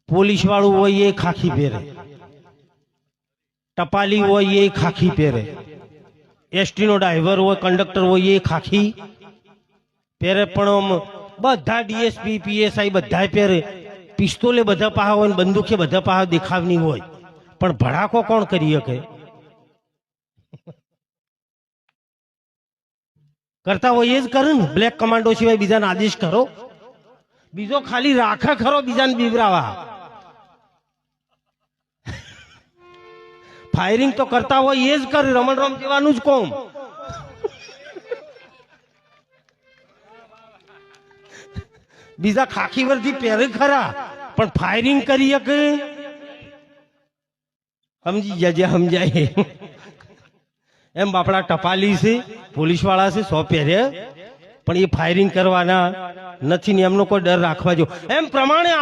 Police વાળું હોય એ ખાખી પહેરે, ટપાલી હોય એ ખાખી પહેરે, એસટી નો ડ્રાઈવર હોય, કંડક્ટર હોય એ ખાખી પહેરે. પણ બધા ડીએસપી પીએસઆઈ બધા પહેરે. પિસ્તોલે બધા પાહા હોય, બંદૂકે બધા પાહા દેખાવની હોય, પણ ભડાકો કોણ કરી શકે? કરતા હોય એ જ કરે ને. બ્લેક કમાન્ડો સિવાય બીજાને આદેશ કરો? બીજો ખાલી રાખે ખરો બીજાને બીવરાવા. ફાયરિંગ તો કરતા હોય એ જ કરે. રમણ રમ જેવાનું જ કોમ. બીજા ખાખી વર્દી પહેરે ખરા, પણ ફાયરિંગ કરી શકે? સમજી જજે, સમજાય એમ. બાપડા ટપાલી છે, પોલીસ વાળા છે, 100 પહેરે, પણ એ ફાયરિંગ કરવાના નથી ને એમનો કોઈ ડર રાખવા જો. એમ પ્રમાણે